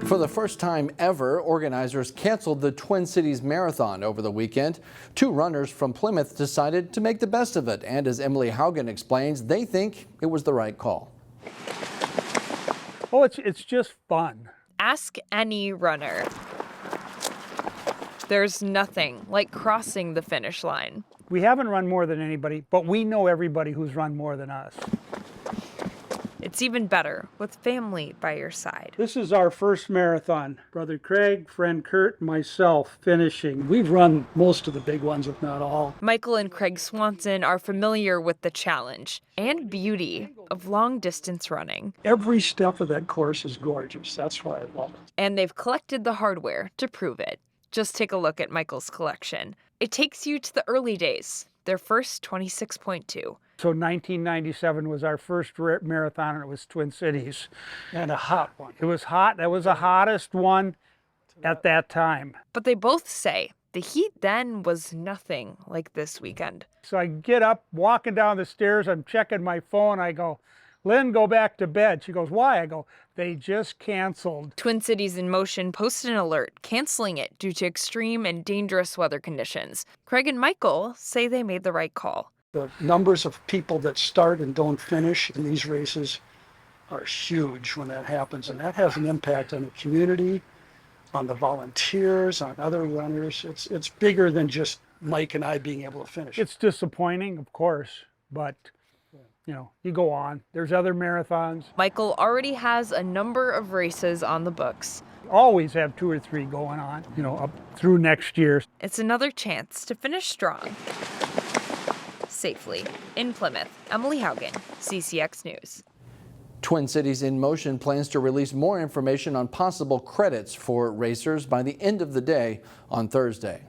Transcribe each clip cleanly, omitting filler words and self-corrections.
For the first time ever, organizers canceled the Twin Cities Marathon over the weekend. Two runners from Plymouth decided to make the best of it, and as Emily Haugen explains, they think it was the right call. Oh, it's just fun. Ask any runner. There's nothing like crossing the finish line. We haven't run more than anybody, but we know everybody who's run more than us. It's even better with family by your side. This is our first marathon. Brother Craig, friend Kurt, myself finishing. We've run most of the big ones, if not all. Michael and Craig Swanson are familiar with the challenge and beauty of long-distance running. Every step of that course is gorgeous. That's why I love it. And they've collected the hardware to prove it. Just take a look at Michael's collection. It takes you to the early days, their first 26.2. So 1997 was our first marathon, and it was Twin Cities. And a hot one. It was hot. That was the hottest one at that time. But they both say the heat then was nothing like this weekend. So I get up, walking down the stairs, I'm checking my phone. I go, Lynn, go back to bed. She goes, why? I go, they just canceled. Twin Cities in Motion posted an alert canceling it due to extreme and dangerous weather conditions. Craig and Michael say they made the right call. The numbers of people that start and don't finish in these races are huge when that happens. And that has an impact on the community, on the volunteers, on other runners. It's bigger than just Mike and I being able to finish. It's disappointing, of course, but you go on. There's other marathons. Michael already has a number of races on the books. Always have 2 or 3 going on, up through next year. It's another chance to finish strong. Safely. In Plymouth, Emily Haugen, CCX News. Twin Cities in Motion plans to release more information on possible credits for racers by the end of the day on Thursday.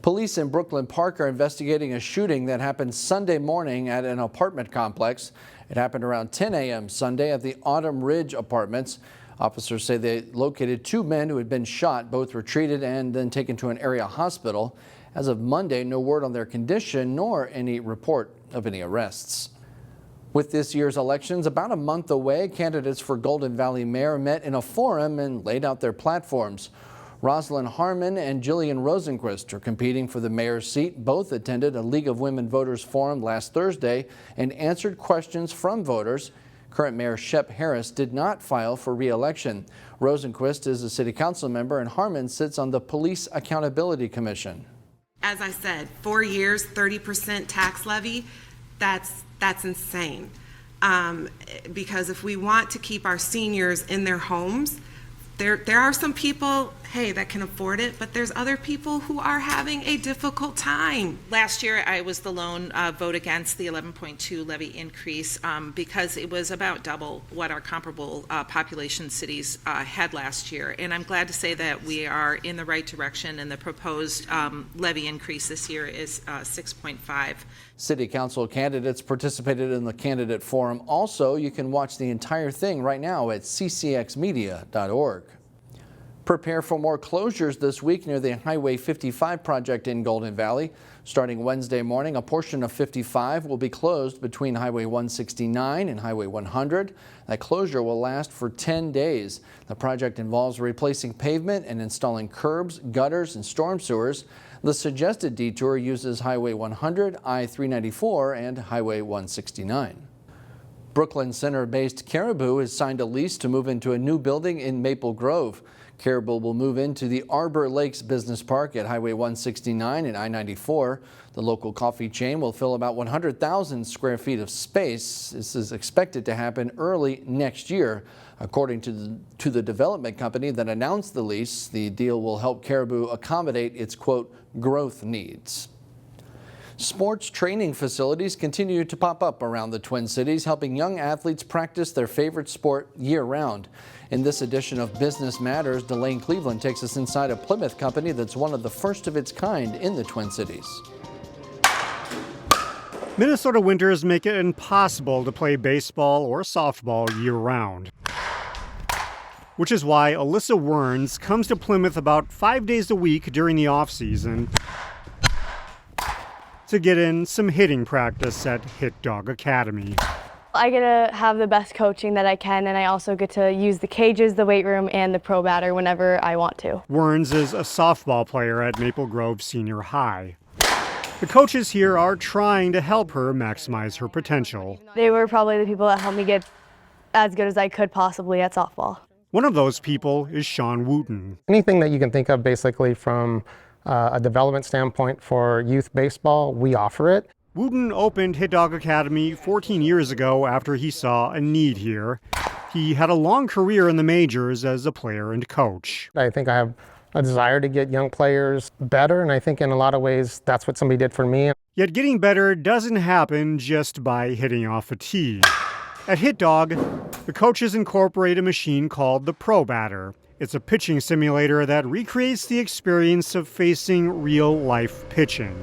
Police in Brooklyn Park are investigating a shooting that happened Sunday morning at an apartment complex. It happened around 10 a.m. Sunday at the Autumn Ridge Apartments. Officers say they located 2 men who had been shot. Both were treated and then taken to an area hospital. As of Monday, no word on their condition nor any report of any arrests. With this year's elections about a month away, candidates for Golden Valley Mayor met in a forum and laid out their platforms. Rosalind Harmon and Jillian Rosenquist are competing for the mayor's seat. Both attended a League of Women Voters forum last Thursday and answered questions from voters. Current Mayor Shep Harris did not file for re-election. Rosenquist is a city council member and Harmon sits on the Police Accountability Commission. As I said, 4 years, 30% tax levy, that's insane. Because if we want to keep our seniors in their homes, there are some people, that can afford it, but there's other people who are having a difficult time. Last year, I was the lone vote against the 11.2 levy increase because it was about double what our comparable population cities had last year. And I'm glad to say that we are in the right direction, and the proposed levy increase this year is 6.5. City council candidates participated in the candidate forum. Also, you can watch the entire thing right now at ccxmedia.org. Prepare for more closures this week near the Highway 55 project in Golden Valley. Starting Wednesday morning, a portion of 55 will be closed between Highway 169 and Highway 100. That closure will last for 10 days. The project involves replacing pavement and installing curbs, gutters, and storm sewers. The suggested detour uses Highway 100, I-394, and Highway 169. Brooklyn Center-based Caribou has signed a lease to move into a new building in Maple Grove. Caribou will move into the Arbor Lakes Business Park at Highway 169 and I-94. The local coffee chain will fill about 100,000 square feet of space. This is expected to happen early next year. According to the development company that announced the lease, the deal will help Caribou accommodate its, quote, growth needs. Sports training facilities continue to pop up around the Twin Cities, helping young athletes practice their favorite sport year-round. In this edition of Business Matters, Delane Cleveland takes us inside a Plymouth company that's one of the first of its kind in the Twin Cities. Minnesota winters make it impossible to play baseball or softball year-round, which is why Alyssa Werns comes to Plymouth about 5 days a week during the off-season to get in some hitting practice at Hit Dog Academy. I get to have the best coaching that I can, and I also get to use the cages, the weight room, and the pro batter whenever I want to. Werns is a softball player at Maple Grove Senior High. The coaches here are trying to help her maximize her potential. They were probably the people that helped me get as good as I could possibly at softball. One of those people is Sean Wooten. Anything that you can think of basically from a development standpoint for youth baseball, we offer it. Wooten opened Hit Dog Academy 14 years ago after he saw a need here. He had a long career in the majors as a player and coach. I think I have a desire to get young players better, and I think in a lot of ways that's what somebody did for me. Yet getting better doesn't happen just by hitting off a tee. At Hit Dog, the coaches incorporate a machine called the Pro Batter. It's a pitching simulator that recreates the experience of facing real-life pitching.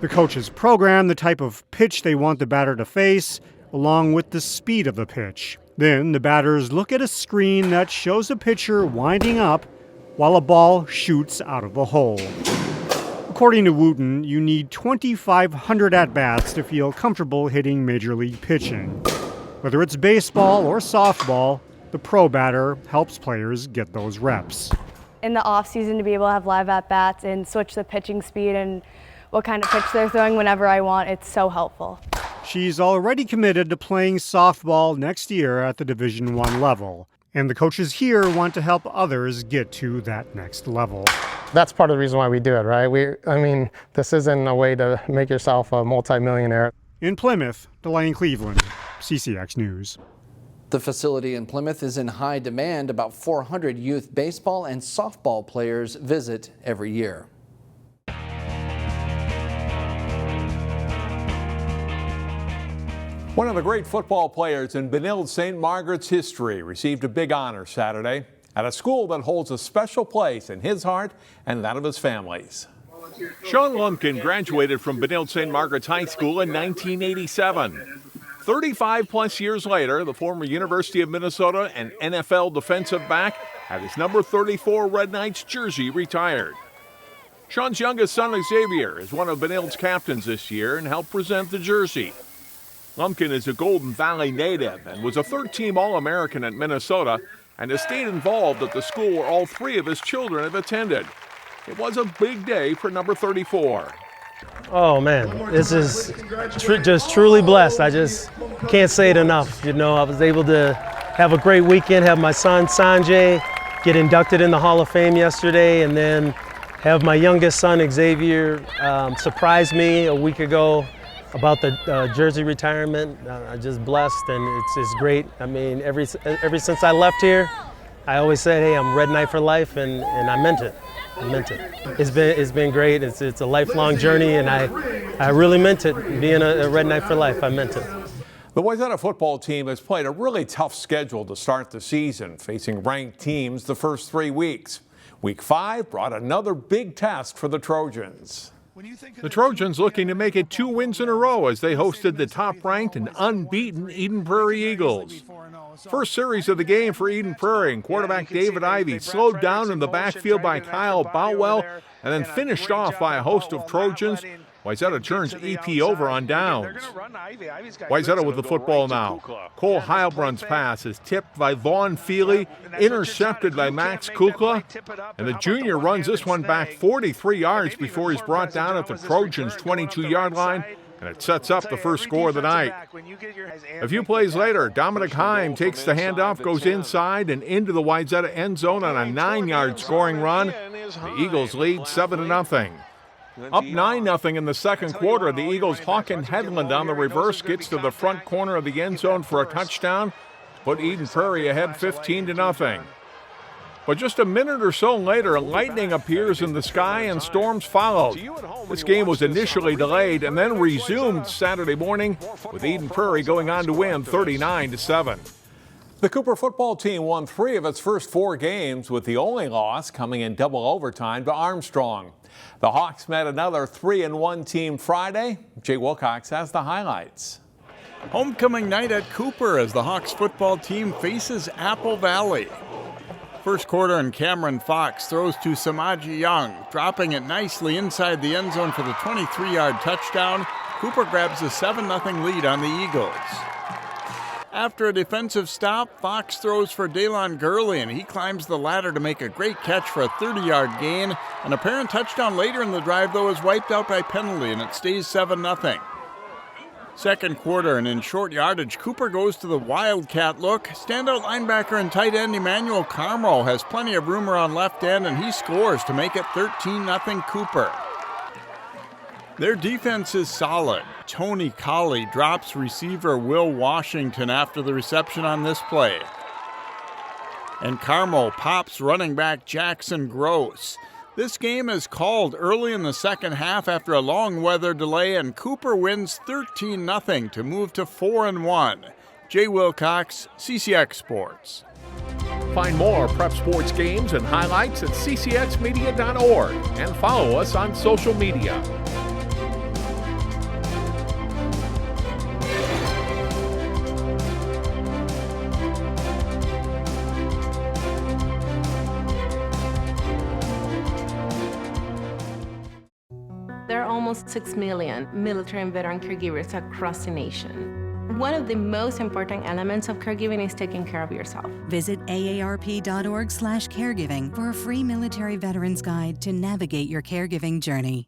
The coaches program the type of pitch they want the batter to face, along with the speed of the pitch. Then the batters look at a screen that shows a pitcher winding up while a ball shoots out of the hole. According to Wooten, you need 2,500 at-bats to feel comfortable hitting major league pitching. Whether it's baseball or softball, the Pro Batter helps players get those reps. In the off season, to be able to have live at-bats and switch the pitching speed and what kind of pitch they're throwing whenever I want, it's so helpful. She's already committed to playing softball next year at the Division I level. And the coaches here want to help others get to that next level. That's part of the reason why we do it, right? This isn't a way to make yourself a multimillionaire. In Plymouth, Delane Cleveland, CCX News. The facility in Plymouth is in high demand. About 400 youth baseball and softball players visit every year. One of the great football players in Benilde St. Margaret's history received a big honor Saturday at a school that holds a special place in his heart and that of his family's. Sean Lumpkin graduated from Benilde St. Margaret's High School in 1987. 35 plus years later, the former University of Minnesota and NFL defensive back had his number 34 Red Knights jersey retired. Sean's youngest son, Xavier, is one of Benilde's captains this year and helped present the jersey. Lumpkin is a Golden Valley native and was a third-team All-American at Minnesota and has stayed involved at the school where all three of his children have attended. It was a big day for number 34. Oh man, this is just truly blessed. I just can't say it enough. I was able to have a great weekend, have my son Sanjay get inducted in the Hall of Fame yesterday, and then have my youngest son Xavier surprise me a week ago about the jersey retirement. I'm just blessed, and it's great. Ever since I left here, I always said, hey, I'm Red Knight for life, and I meant it. It's been great. It's a lifelong journey, and I really meant it. Being a Red Knight for life, I meant it. The Wayzata football team has played a really tough schedule to start the season, facing ranked teams the first 3 weeks. Week 5 brought another big test for the Trojans. The Trojans looking to make it 2 wins in a row as they hosted the top-ranked and unbeaten Eden Prairie Eagles. First series of the game for Eden Prairie, and quarterback David Ivey slowed down in the backfield by Kyle Bowell and then finished off by a host of Trojans. Wayzata turns EP over on downs. Wayzata with the football now. Cole Heilbrun's pass is tipped by Vaughn Feely, intercepted by Max Kukla, and the junior runs this one back 43 yards before he's brought down at the Trojans' 22-yard line, and it sets up the first score of the night. A few plays later, Dominic Heim takes the handoff, goes inside and into the Wayzata end zone on a 9-yard scoring run. The Eagles lead 7-0. Up 9-0 in the second quarter, the Eagles' Hawken Headland on the reverse gets to the front corner of the end zone for a touchdown, put Eden Prairie ahead 15-0. But just a minute or so later, lightning appears in the sky and storms followed. This game was initially delayed and then resumed Saturday morning, with Eden Prairie going on to win 39-7. The Cooper football team won 3 of its first 4 games, with the only loss coming in double overtime to Armstrong. The Hawks met another 3-1 team Friday. Jay Wilcox has the highlights. Homecoming night at Cooper as the Hawks football team faces Apple Valley. First quarter, and Cameron Fox throws to Samaji Young, dropping it nicely inside the end zone for the 23-yard touchdown. Cooper grabs a 7-0 lead on the Eagles. After a defensive stop, Fox throws for Daylon Gurley, and he climbs the ladder to make a great catch for a 30-yard gain. An apparent touchdown later in the drive, though, is wiped out by penalty, and it stays 7-0. Second quarter, and in short yardage, Cooper goes to the Wildcat look. Standout linebacker and tight end Emmanuel Carmel has plenty of room around left end, and he scores to make it 13-0 Cooper. Their defense is solid. Tony Colley drops receiver Will Washington after the reception on this play. And Carmel pops running back Jackson Gross. This game is called early in the second half after a long weather delay, and Cooper wins 13-0 to move to 4-1. Jay Wilcox, CCX Sports. Find more prep sports games and highlights at ccxmedia.org and follow us on social media. There are almost 6 million military and veteran caregivers across the nation. One of the most important elements of caregiving is taking care of yourself. Visit aarp.org/caregiving for a free military veterans guide to navigate your caregiving journey.